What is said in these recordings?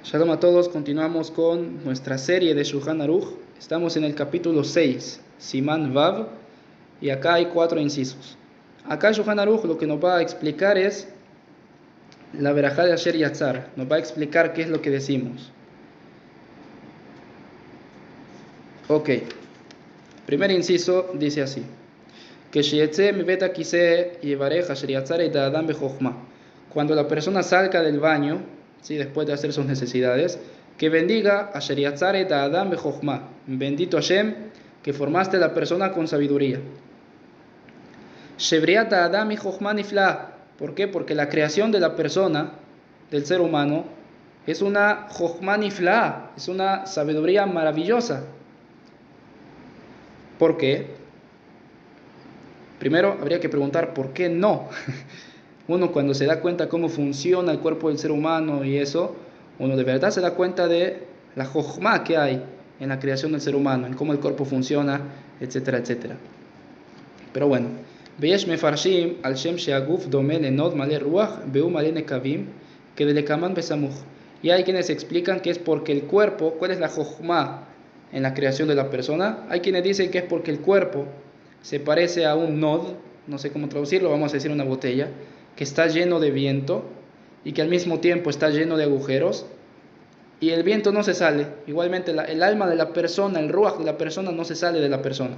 Shalom a todos, continuamos con nuestra serie de Shulchan Aruch. Estamos en el capítulo 6, Siman Vav, y acá hay 4 incisos. Acá Shulchan Aruch lo que nos va a explicar es la verajá de Asher Yatzar, nos va a explicar qué es lo que decimos. Ok, primer inciso dice así: cuando la persona salga del baño, ¿sí?, después de hacer sus necesidades, que bendiga a Asher Yatzar et Adam bechokhmah, bendito Hashem, que formaste a la persona con sabiduría. Shebriat Adam y chokhmah nifla. ¿Por qué? Porque la creación de la persona, del ser humano, es una chokhmah nifla, es una sabiduría maravillosa. ¿Por qué? Primero habría que preguntar ¿por qué no? Uno cuando se da cuenta cómo funciona el cuerpo del ser humano y eso, uno de verdad se da cuenta de la jochma que hay en la creación del ser humano, en cómo el cuerpo funciona, etcétera, etcétera. Pero bueno, ויש מפרשים על שם שהגוף דומה לנוד מלא רוח והוא מלא נקבים כדלקמן בסמוך. Y hay quienes explican que es porque el cuerpo, ¿cuál es la jochma en la creación de la persona? Hay quienes dicen que es porque el cuerpo se parece a un nod, no sé cómo traducirlo, vamos a decir una botella, que está lleno de viento y que al mismo tiempo está lleno de agujeros y el viento no se sale. Igualmente el alma de la persona, el ruach de la persona no se sale de la persona.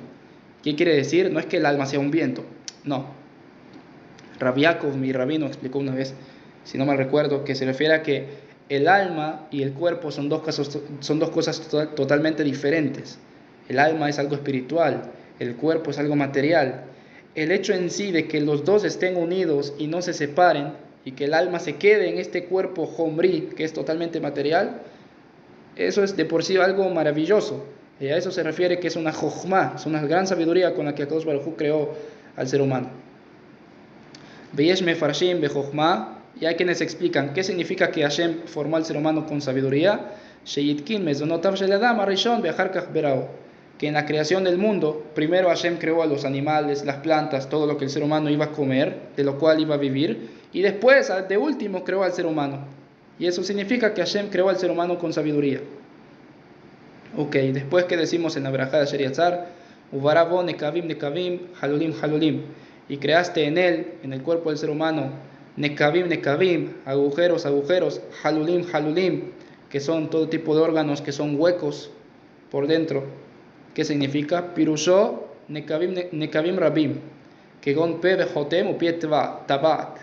¿Qué quiere decir? No es que el alma sea un viento, no. Rabbi Yaakov, mi rabino, explicó una vez, si no mal recuerdo, que se refiere a que el alma y el cuerpo son dos cosas totalmente diferentes. El alma es algo espiritual, el cuerpo es algo material. El hecho en sí de que los dos estén unidos y no se separen, y que el alma se quede en este cuerpo jombrí, que es totalmente material, eso es de por sí algo maravilloso. Y a eso se refiere que es una jochma, es una gran sabiduría con la que Akadosh Baruj Hu creó al ser humano. Veyesh mefarshim bejochma. Y hay quienes explican qué significa que Hashem formó al ser humano con sabiduría. Sheyitkin mezonotav shel adam arishon beachar kach berao. Que en la creación del mundo, primero Hashem creó a los animales, las plantas, todo lo que el ser humano iba a comer, de lo cual iba a vivir, y después, de último, creó al ser humano. Y eso significa que Hashem creó al ser humano con sabiduría. Ok, después que decimos en la verajá de Asher Yatzar, Ubarabo nekavim nekavim, halulim halulim, y creaste en él, en el cuerpo del ser humano, nekavim nekavim, agujeros agujeros, halulim halulim, que son todo tipo de órganos que son huecos por dentro. ¿Qué significa? Pirushó nekavim rabim, que gon pe bejotem u pie tabat.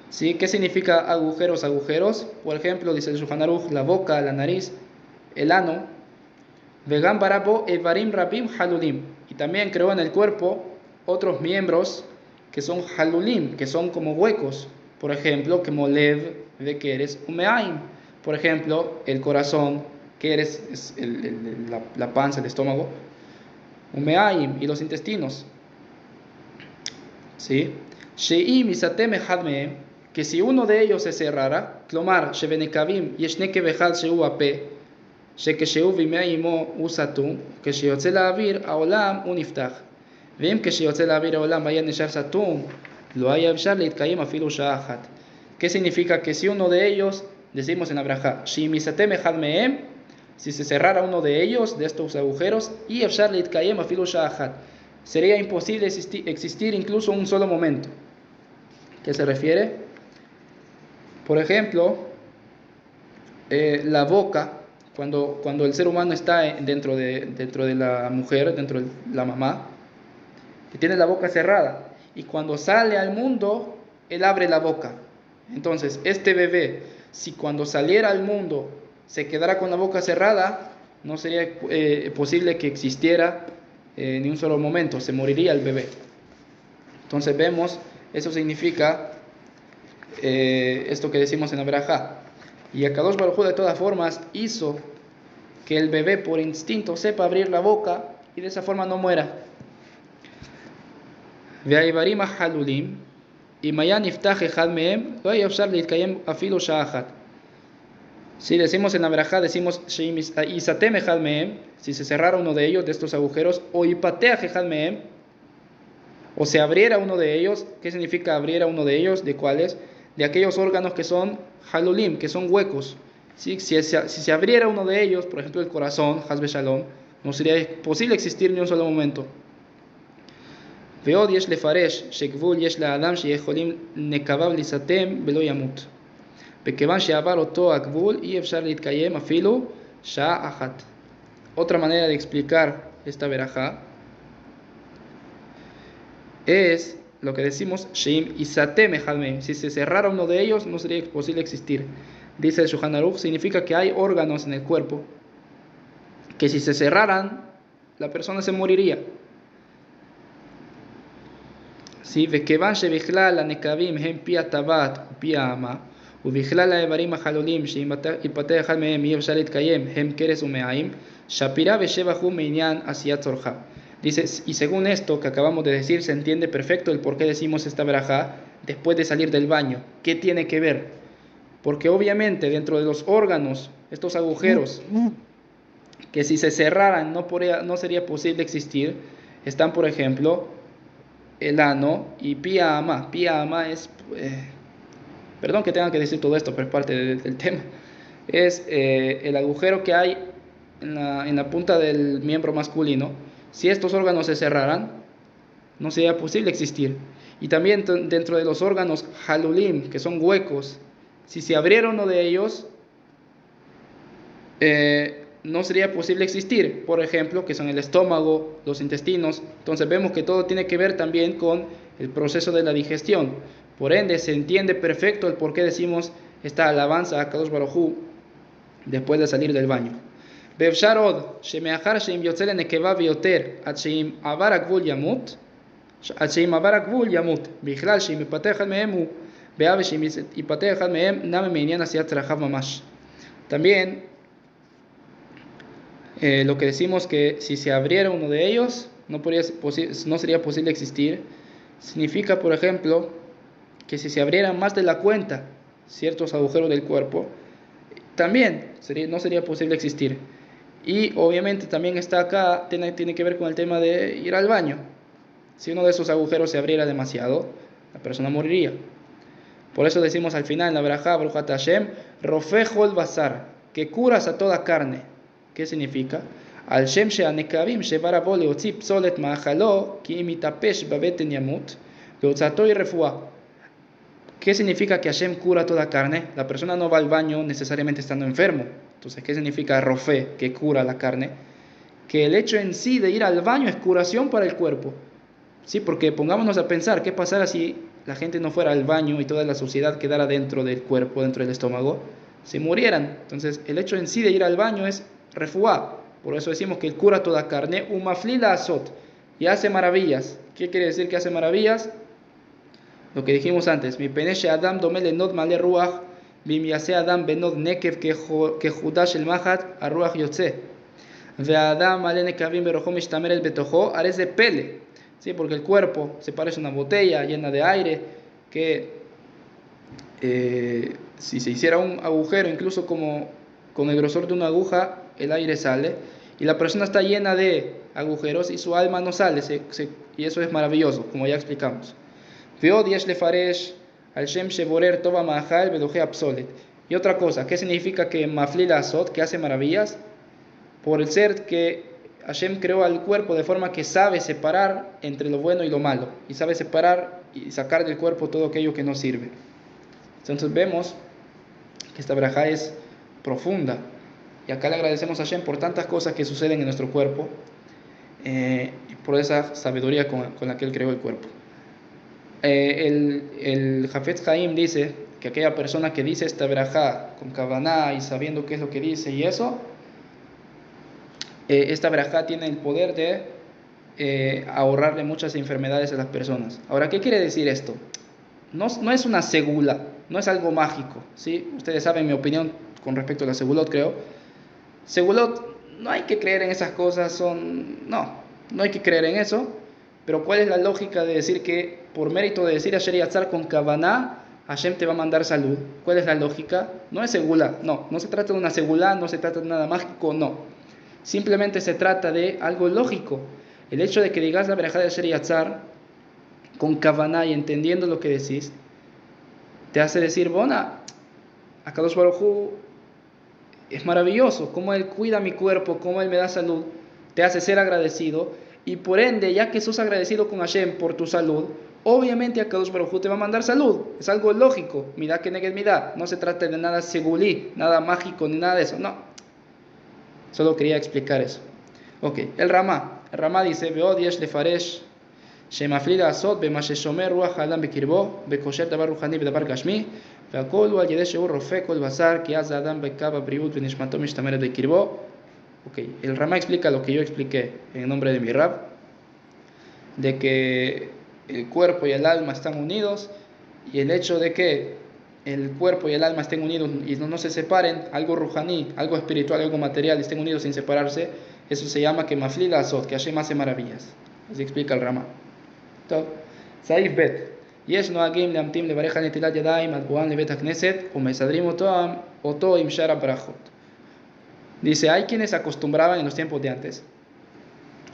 ¿Sí? ¿Qué significa agujeros agujeros? Por ejemplo, dice el Shulchan Aruch, la boca, la nariz, el ano. Vegan barabo evarim rabim halulim. Y también creó en el cuerpo otros miembros que son halulim, que son como huecos. Por ejemplo, que molev, de que eres umeaim. Por ejemplo, el corazón, que eres la panza, el estómago. Umeaim, y los intestinos. ¿Sí? Sheim isatem echad mehem, que si uno de ellos se cerrara, klomar shebenekavim yeshne kevechad sheu ape, shekesheu vimeimo usatum, kesheyotze laavir haolam uniftach, veim kesheyotze laavir haolam vaya neshar satum, lo haya efshar leitkayem afilu sha'ah achat. ¿Qué significa? Que si uno de ellos, decimos en la braja, sheim isatem echad mehem, si se cerrara uno de ellos, de estos agujeros, y efshar leitkayem afilu sha'ah achat, sería imposible existir incluso un solo momento. ¿Qué se refiere? Por ejemplo, la boca, cuando el ser humano está dentro de la mujer, dentro de la mamá, que tiene la boca cerrada, y cuando sale al mundo, él abre la boca. Entonces, este bebé, si cuando saliera al mundo se quedara con la boca cerrada, no sería posible que existiera ni un solo momento, se moriría el bebé. Entonces vemos, eso significa esto que decimos en la verajá. Y Akadosh Baruj Hu de todas formas hizo que el bebé por instinto sepa abrir la boca y de esa forma no muera. Ve'aivarim halulim y mayan iftach echad mehem lo yafshar leitkayem afilu sha'ah achat. Si decimos en la verajá, decimos isatem echad mehem, si se cerrara uno de ellos, de estos agujeros, o ipateach echad mehem, o se abriera uno de ellos. ¿Qué significa abriera uno de ellos? ¿De cuáles? de aquellos órganos que son halulim, que son huecos. ¿Sí? Si se abriera uno de ellos, por ejemplo el corazón, Hasbe Shalom, no sería posible existir ni un solo momento. ועוד יש לפרש שגבול יש לאדם שיכולים נקביו לסתם ולא ימות. וכיוון שעבר אותו הגבול אי אפשר להתקיים אפילו שעה אחת. Otra manera de explicar esta verajá es lo que decimos Sheim isatem echad mehem. Si se cerrara uno de ellos no sería posible existir. Dice el Shulchan Aruch, significa que hay órganos en el cuerpo que si se cerraran la persona se moriría. Sí, וכיוון שבכלל הנקבים הם פי הטבעת ופי האמה, ובכלל האיברים החלולים שיפתח אחד מהם אי אפשר להתקיים הם כרס ומעיים, שפירה ושבח הוא מעניין עשיית צורכה. Dice, y según esto que acabamos de decir, se entiende perfecto el por qué decimos esta verajá después de salir del baño. ¿Qué tiene que ver? Porque obviamente dentro de los órganos, estos agujeros, que si se cerraran no sería posible existir, están por ejemplo el ano y pia ama. Pia ama es, perdón que tenga que decir todo esto, pero es parte del tema. Es el agujero que hay en la punta del miembro masculino. Si estos órganos se cerraran, no sería posible existir. Y también dentro de los órganos halulim, que son huecos, si se abriera uno de ellos, no sería posible existir. Por ejemplo, que son el estómago, los intestinos. Entonces vemos que todo tiene que ver también con el proceso de la digestión. Por ende, se entiende perfecto el por qué decimos esta alabanza a Kadosh Baruj Hu después de salir del baño. ואפשר עוד שמאחר שאם יוצא לנקבה ויותר עד שאם עבר הגבול ימות בכלל שאם יפתח אחד מהם הוא בעיה ושאם יפתח אחד מהם נמה מעניין עשיית צרכיו ממש. También lo que decimos que si se abriera uno de ellos no sería posible existir, significa por ejemplo que si se abrieran más de la cuenta ciertos agujeros del cuerpo también no sería posible existir. Y obviamente también está acá, tiene que ver con el tema de ir al baño. Si uno de esos agujeros se abriera demasiado, la persona moriría. Por eso decimos al final en la verajá, Baruch Ata Hashem, Rofejol Basar, que curas a toda carne. ¿Qué significa? Al Shem she'anekavim shevarabo leotzi psolet ma'achalo ki im itapesh babeten yamut veotzato y refuá. ¿Qué significa que Hashem cura toda carne? La persona no va al baño necesariamente estando enfermo. Entonces, ¿qué significa Rofé, que cura la carne? Que el hecho en sí de ir al baño es curación para el cuerpo. Sí, porque pongámonos a pensar, ¿qué pasara si la gente no fuera al baño y toda la suciedad quedara dentro del cuerpo, dentro del estómago? Se murieran. Entonces, el hecho en sí de ir al baño es refuá. Por eso decimos que él cura toda carne, umaflila azot, y hace maravillas. ¿Qué quiere decir que hace maravillas? Lo que dijimos antes, mi peneshe adam domele nod male ruach, bim yase adam benod nekev que judash el mahat a ruach yotze, ve adam male nekavim berojo mishtamer el betojo ares de pele. Sí, porque el cuerpo se parece a una botella llena de aire que si se hiciera un agujero, incluso como con el grosor de una aguja, el aire sale y la persona está llena de agujeros y su alma no sale, y eso es maravilloso, como ya explicamos. ועוד יש לפרש על שם שבורר טוב המאכל ודוחה הפסולת. Y otra cosa, ¿qué significa que maflil azot, que hace maravillas? Por el ser que Hashem creó al cuerpo de forma que sabe separar entre lo bueno y lo malo, y sabe separar y sacar del cuerpo todo aquello que no sirve. Entonces vemos que esta braja es profunda, y acá le agradecemos a Hashem por tantas cosas que suceden en nuestro cuerpo, y por esa sabiduría con la que Él creó el cuerpo. El Hafetz Haim dice que aquella persona que dice esta verajá con kavaná y sabiendo qué es lo que dice y eso, esta verajá tiene el poder de ahorrarle muchas enfermedades a las personas. Ahora, ¿qué quiere decir esto? No es una segula, no es algo mágico, ¿sí? Ustedes saben mi opinión con respecto a la segulot, creo. Segulot, no hay que creer en esas cosas, no hay que creer en eso. Pero ¿cuál es la lógica de decir que por mérito de decir Asher Yatzar con Kavaná, Hashem te va a mandar salud? ¿Cuál es la lógica? No es segula, no se trata de una segula, no se trata de nada mágico, no. Simplemente se trata de algo lógico. El hecho de que digas la verajá de Asher Yatzar con Kavaná y entendiendo lo que decís, te hace decir, Bona, Akadosh Baruj Hu es maravilloso, cómo Él cuida mi cuerpo, cómo Él me da salud, te hace ser agradecido, y por ende, ya que sos agradecido con Hashem por tu salud, obviamente Akadosh Baruj Hu te va a mandar salud, es algo lógico, midá que negues midá, no se trata de nada segulí, nada mágico ni nada de eso, no, solo quería explicar eso. Ok, el Ramá dice, Veod yesh lefaresh, שמפליא לעשות במה ששומר רוח האדם בקרבו, וקושר דבר רוחני ודבר גשמי, והכל הוא על ידי שהוא רופא כל בשר, כי אז האדם בקו הבריאות ונשמתו משתמרת בקרבו. Ok, el Rama explica lo que yo expliqué en nombre de mi Rab, de que el cuerpo y el alma están unidos, y el hecho de que el cuerpo y el alma estén unidos y no se separen, algo ruhaní, algo espiritual, algo material, estén unidos sin separarse, eso se llama que mafli la azot, que Hashem hace maravillas. Así explica el Rama. טוב, סעיף ב' יש נוהגים להמתין לברך על נטילת ידיים עד בואם לבית הכנסת ומסדרים אותו עם שאר הברכות. Dice, hay quienes acostumbraban en los tiempos de antes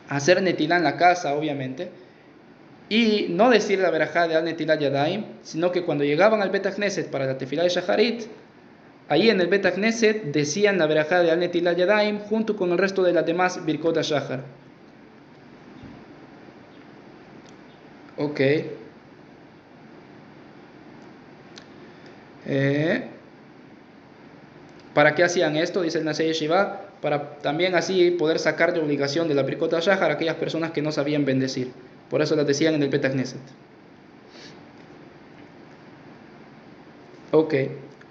a hacer netilá en la casa, obviamente, y no decir la verajá de al netilat yadayim, sino que cuando llegaban al Bet HaKnesset para la tefilá de Shacharit, ahí en el Bet HaKnesset decían la verajá de al netilat yadayim junto con el resto de las demás birkot HaShachar. Ok. ¿Para qué hacían esto? Dice el Nasei Yeshiva, para también así poder sacar de obligación de la Birkot HaShachar a aquellas personas que no sabían bendecir. Por eso las decían en el Bet HaKnesset. Ok.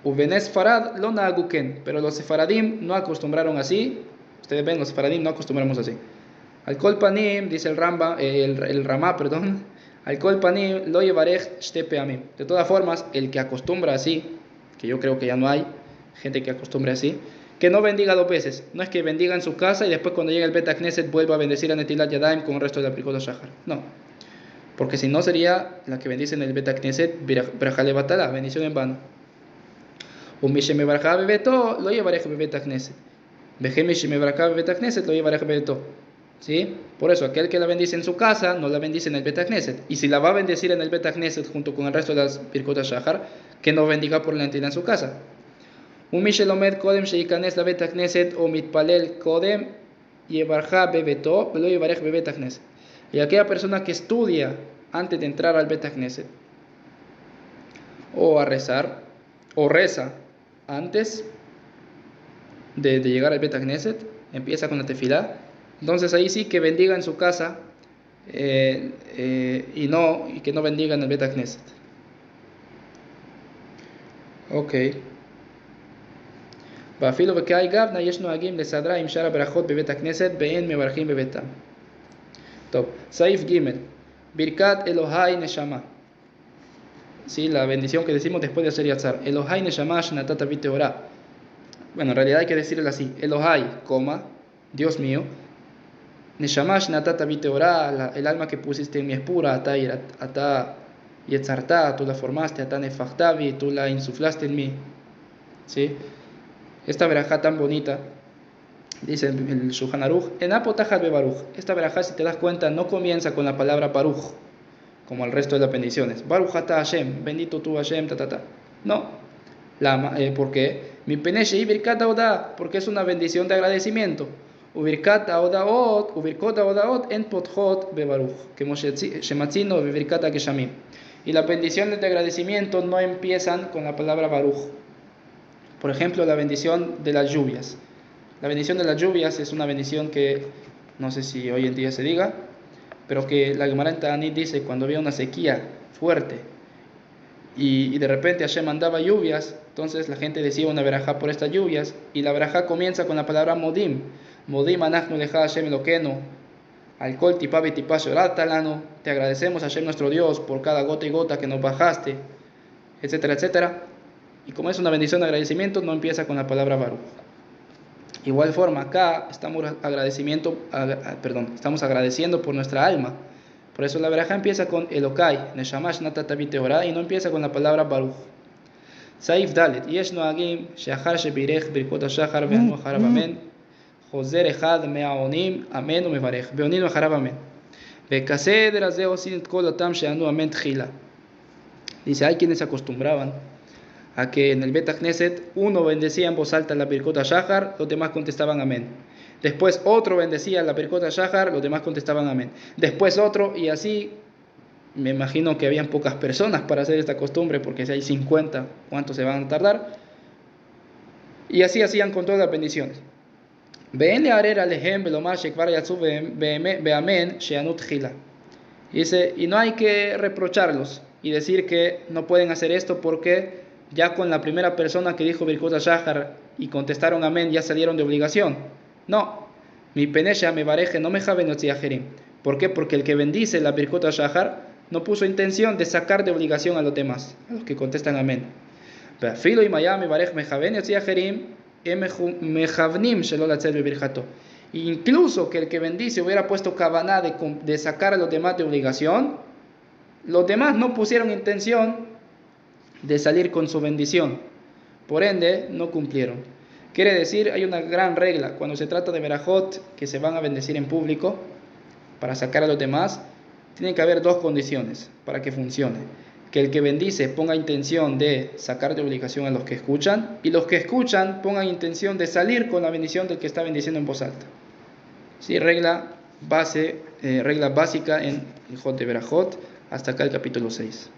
Uvenes Farad lo naaguken, pero los sefaradim no acostumbraron así. Ustedes ven, los sefaradim no acostumbramos así. Al kol panim, dice el Ramá, perdón. Al kol panim lo yevarech shte peamim. De todas formas, el que acostumbra así, que yo creo que ya no hay gente que acostumbre así, que no bendiga 2 veces. No es que bendiga en su casa y después cuando llegue el Bet HaKnesset vuelva a bendecir a Netilat Yadayim con el resto de la Birkot HaShachar. No. Porque si no sería la que bendice en el Bet HaKnesset, Berajá Levatala, bendición en vano. Un Mishem Barajá Bebeto lo yevarech bebet HaKnesset. Behemish Barajá bebet HaKnesset lo yevarech bebeto. ¿Sí? Por eso, aquel que la bendice en su casa, no la bendice en el Bet HaKnesset. Y si la va a bendecir en el Bet HaKnesset junto con el resto de las Birkot HaShachar, que no bendiga por la entidad en su casa. Un Mishelomed Kodem Sheikanes la Bet HaKnesset o Mitpalel Kodem Yevarja Bebeto, Velo Yevarech Bebet HaKnesset. Y aquella persona que estudia antes de entrar al Bet HaKnesset, o a rezar, o reza antes de llegar al Bet HaKnesset, empieza con la tefilá. Entonces ahí sí que bendiga en su casa y que no bendiga en el Bet HaKnesset. Ok. ואפילו וכאי גבנה יש נוהגים לסדרה עם שאר הברכות בבית הכנסת באין מברכים בביתם. טוב, סעיף ג' ברכת אלוהי נשמה. Sí, la bendición que decimos después de hacer yatzar. Elohai neshama shenatata bi teorá. Bueno, en realidad hay que decirlo así. Elohai, Dios mío. Neshama shenatata bi teorá, el alma que pusiste en mí es pura. Ata yetzarta, tú la formaste. Ata nefachtavi, tú la insuflaste en mí. ¿Sí? Esta verajá tan bonita, dice el Shulchan Aruch, en apotajat bebaruch. Esta verajá, si te das cuenta, no comienza con la palabra baruch, como el resto de las bendiciones. Baruch ata Hashem, bendito tú Hashem, No. ¿Por qué? Mi peneshe y birkat aoda, porque es una bendición de agradecimiento. Ubirkat aodaot, ubirkot aodaot en potjot bebaruch, que shematzino bebirkat akeshamim. Y las bendiciones de agradecimiento no empiezan con la palabra baruch. Por ejemplo, la bendición de las lluvias. La bendición de las lluvias es una bendición que no sé si hoy en día se diga, pero que la Gemara en Ta'anit dice cuando había una sequía fuerte y de repente Hashem mandaba lluvias, entonces la gente decía una verajá por estas lluvias, y la verajá comienza con la palabra modim. Modim anachnu lecha Hashem Elokeinu, al kol tipá betipá shorat talanu. Te agradecemos Hashem nuestro Dios por cada gota y gota que nos bajaste, etcétera, etcétera. Y como es una bendición de agradecimiento, no empieza con la palabra baruch. Igual forma, acá estamos agradeciendo por nuestra alma. Por eso la verajá empieza con Elokai, Neshamash Natatavi Teorá, y no empieza con la palabra baruch. Saif Dalet, Yesh Noagim, Sheachar Shebirech, Birkot HaShachar, Ve'anu Acharab Amen, Joser Echad Me'aonim, Amen Umevarech, Ve'oninu Acharab Amen. Ve'kaseder Azeh Osin et Kol Otam She'anu Amen Tchila. Dice, hay quienes se acostumbraban a que en el Bet Knesset uno bendecía en voz alta la Birkot HaShahar, los demás contestaban amén. Después otro bendecía la Birkot HaShahar, los demás contestaban amén. Después otro, y así, me imagino que habían pocas personas para hacer esta costumbre, porque si hay 50, ¿cuántos se van a tardar? Y así hacían con todas las bendiciones. Dice, y no hay que reprocharlos y decir que no pueden hacer esto porque ya con la primera persona que dijo Birkot HaShahar y contestaron amén ya salieron de obligación. No, mi penesha me bareje no me jaben otziajerim. ¿Por qué? Porque el que bendice la Birkot HaShahar no puso intención de sacar de obligación a los demás, a los que contestan amén. Filo y maya me barej me jaben otziajerim mejavnim shelo latzel bebirjato. Incluso que el que bendice hubiera puesto kavaná de sacar a los demás de obligación, los demás no pusieron intención de salir con su bendición. Por ende, no cumplieron. Quiere decir, hay una gran regla. Cuando se trata de verajot que se van a bendecir en público, para sacar a los demás, tiene que haber dos condiciones para que funcione. Que el que bendice ponga intención de sacar de obligación a los que escuchan, y los que escuchan pongan intención de salir con la bendición del que está bendiciendo en voz alta. Sí, regla básica en el Jot de Berajot. Hasta acá el capítulo 6.